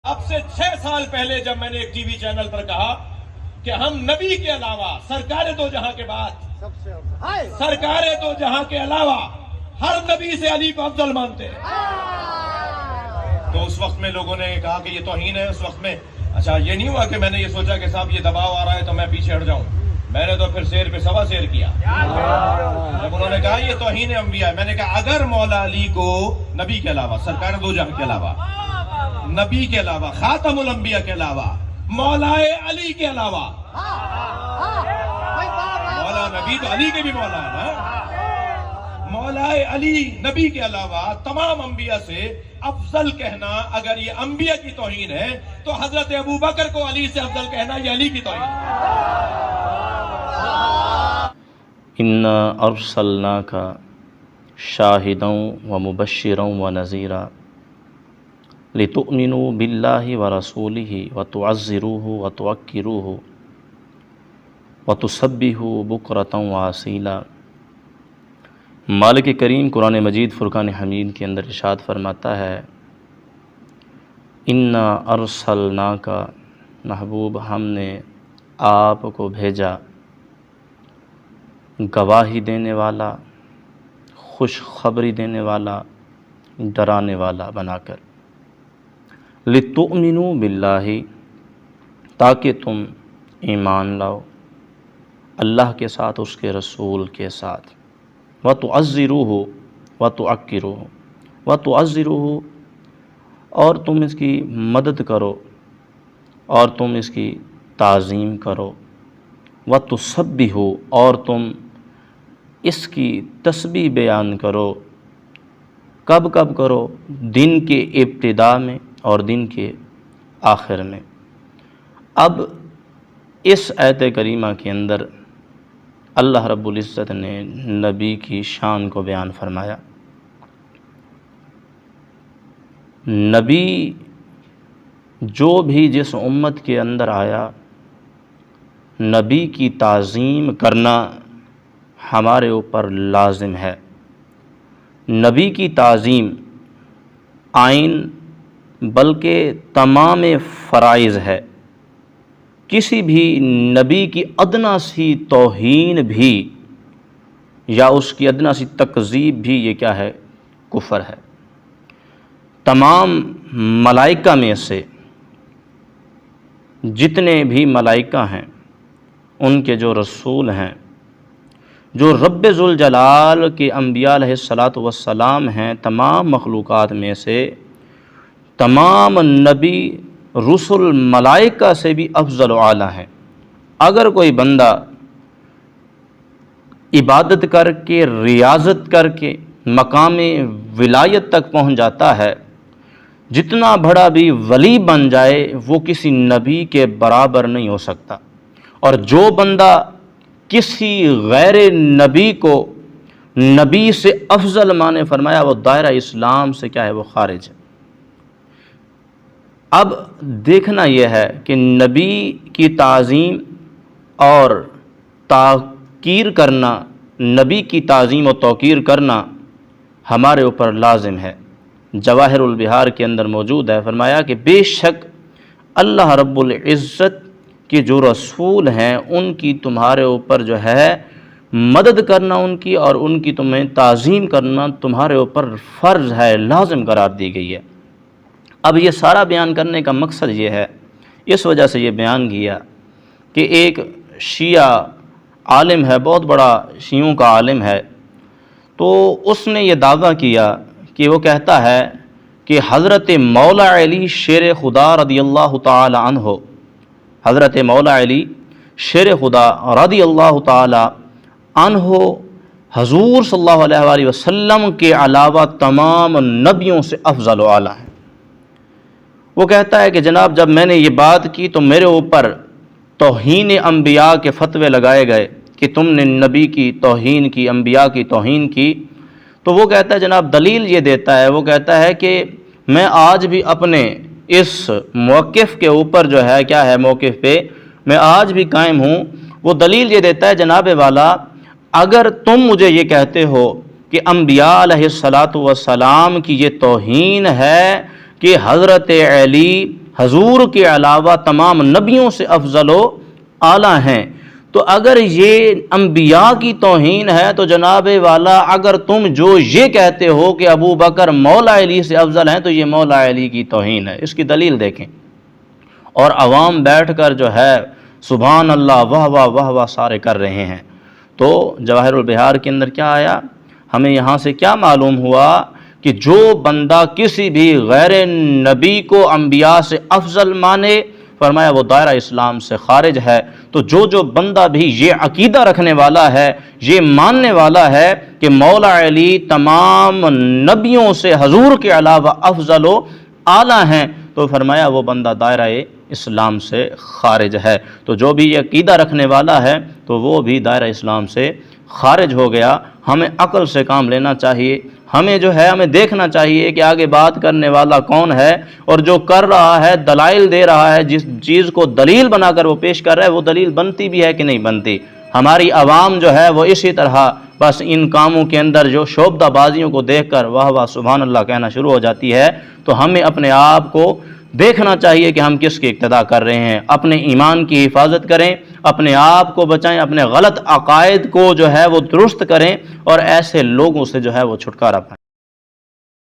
اب سے 6 سال پہلے جب میں نے ایک ٹی وی چینل پر کہا کہ ہم نبی کے علاوہ سرکار دو جہاں کے بعد سرکار دو جہاں کے علاوہ ہر نبی سے علی کو افضل مانتے ہیں، تو اس وقت میں لوگوں نے کہا کہ یہ توہین ہے۔ اس وقت میں اچھا یہ نہیں ہوا کہ میں نے یہ سوچا کہ صاحب یہ دباؤ آ رہا ہے تو میں پیچھے ہٹ جاؤں، میں نے تو پھر سیر پہ سوا سیر کیا۔ جب انہوں نے کہا یہ توہین انبیاء ہے، میں نے کہا اگر مولا علی کو نبی کے علاوہ سرکار دو جہاں کے علاوہ نبی کے علاوہ خاتم الانبیاء کے علاوہ مولا علی کے علاوہ، مولا نبی تو علی کے بھی مولا ہے نا، مولا علی نبی کے علاوہ تمام انبیاء سے افضل کہنا اگر یہ انبیاء کی توہین ہے تو حضرت ابوبکر کو علی سے افضل کہنا یہ علی کی توہین ہے۔ انا ارسلناک شاہدا ومبشرا ونذیرا لتؤمنوا باللہ ورسولہ وتعزروہ وتوقروہ وتسبحوہ بکرۃ واسیلا۔ مالک کریم قرآن مجید فرقان حمید کے اندر ارشاد فرماتا ہے، انا ارسلناک، محبوب ہم نے آپ کو بھیجا گواہی دینے والا، خوشخبری دینے والا، ڈرانے والا بنا کر، لِتُؤْمِنُوا بِاللَّهِ، تاکہ تم ایمان لاؤ اللہ کے ساتھ، اس کے رسول کے ساتھ، وَتُعَزِّرُوهُ وَتُعَكِّرُوهُ، وَتُعَزِّرُوهُ، اور تم اس کی مدد کرو اور تم اس کی تعظیم کرو، وَتُسَبِّحُوا، اور تم اس کی تسبیح بیان کرو۔ کب کب کرو؟ دن کے ابتدا میں اور دن کے آخر میں۔ اب اس آیت کریمہ کے اندر اللہ رب العزت نے نبی کی شان کو بیان فرمایا۔ نبی جو بھی جس امت کے اندر آیا، نبی کی تعظیم کرنا ہمارے اوپر لازم ہے۔ نبی کی تعظیم آئین بلکہ تمام فرائض ہے۔ کسی بھی نبی کی ادنا سی توہین بھی یا اس کی ادنا سی تکذیب بھی یہ کیا ہے؟ کفر ہے۔ تمام ملائکہ میں سے جتنے بھی ملائکہ ہیں، ان کے جو رسول ہیں، جو رب ذوالجلال کے انبیاء علیہ الصلاۃ والسلام ہیں، تمام مخلوقات میں سے تمام نبی رسل ملائکہ سے بھی افضل و اعلیٰ ہیں۔ اگر کوئی بندہ عبادت کر کے، ریاضت کر کے مقام ولایت تک پہنچ جاتا ہے، جتنا بڑا بھی ولی بن جائے وہ کسی نبی کے برابر نہیں ہو سکتا، اور جو بندہ کسی غیر نبی کو نبی سے افضل مانے، فرمایا وہ دائرہ اسلام سے کیا ہے؟ وہ خارج ہے۔ اب دیکھنا یہ ہے کہ نبی کی تعظیم اور توقیر کرنا، نبی کی تعظیم و توقیر کرنا ہمارے اوپر لازم ہے۔ جواہر البحار کے اندر موجود ہے، فرمایا کہ بے شک اللہ رب العزت کے جو رسول ہیں ان کی تمہارے اوپر جو ہے مدد کرنا، ان کی اور ان کی تمہیں تعظیم کرنا تمہارے اوپر فرض ہے، لازم قرار دی گئی ہے۔ اب یہ سارا بیان کرنے کا مقصد یہ ہے، اس وجہ سے یہ بیان کیا کہ ایک شیعہ عالم ہے، بہت بڑا شیعوں کا عالم ہے، تو اس نے یہ دعویٰ کیا کہ وہ کہتا ہے کہ حضرت مولا علی شیر خدا رضی اللہ تعالی عنہ، حضرت مولا علی شیر خدا رضی اللہ تعالی عنہ حضور صلی اللہ علیہ وآلہ وسلم کے علاوہ تمام نبیوں سے افضل و اعلیٰ ہیں۔ وہ کہتا ہے کہ جناب جب میں نے یہ بات کی تو میرے اوپر توہین انبیاء کے فتوے لگائے گئے کہ تم نے نبی کی توہین کی، انبیاء کی توہین کی، تو وہ کہتا ہے جناب دلیل یہ دیتا ہے، وہ کہتا ہے کہ میں آج بھی اپنے اس موقف کے اوپر جو ہے کیا ہے، موقف پہ میں آج بھی قائم ہوں۔ وہ دلیل یہ دیتا ہے جناب والا، اگر تم مجھے یہ کہتے ہو کہ انبیاء علیہ الصلاۃ والسلام کی یہ توہین ہے کہ حضرت علی حضور کے علاوہ تمام نبیوں سے افضل و اعلیٰ ہیں۔ تو اگر یہ انبیاء کی توہین ہے تو جناب والا اگر تم جو یہ کہتے ہو کہ ابو بکر مولا علی سے افضل ہیں تو یہ مولا علی کی توہین ہے۔ اس کی دلیل دیکھیں۔ اور عوام بیٹھ کر جو ہے سبحان اللہ واہ واہ واہ واہ سارے کر رہے ہیں۔ تو جواہر البحار کے اندر کیا آیا؟ ہمیں یہاں سے کیا معلوم ہوا کہ جو بندہ کسی بھی غیر نبی کو انبیاء سے افضل مانے، فرمایا وہ دائرہ اسلام سے خارج ہے۔ تو جو بندہ بھی یہ عقیدہ رکھنے والا ہے، یہ ماننے والا ہے کہ مولا علی تمام نبیوں سے حضور کے علاوہ افضل و اعلیٰ ہیں، تو فرمایا وہ بندہ دائرہ اسلام سے خارج ہے۔ تو جو بھی یہ عقیدہ رکھنے والا ہے تو وہ بھی دائرہ اسلام سے خارج ہو گیا۔ ہمیں عقل سے کام لینا چاہیے، ہمیں جو ہے ہمیں دیکھنا چاہیے کہ آگے بات کرنے والا کون ہے، اور جو کر رہا ہے دلائل دے رہا ہے، جس چیز کو دلیل بنا کر وہ پیش کر رہا ہے وہ دلیل بنتی بھی ہے کہ نہیں بنتی۔ ہماری عوام جو ہے وہ اسی طرح بس ان کاموں کے اندر جو شعبدہ بازیوں کو دیکھ کر واہ واہ سبحان اللہ کہنا شروع ہو جاتی ہے۔ تو ہمیں اپنے آپ کو دیکھنا چاہیے کہ ہم کس کی اقتدا کر رہے ہیں، اپنے ایمان کی حفاظت کریں، اپنے آپ کو بچائیں، اپنے غلط عقائد کو جو ہے وہ درست کریں، اور ایسے لوگوں سے جو ہے وہ چھٹکارا پائیں۔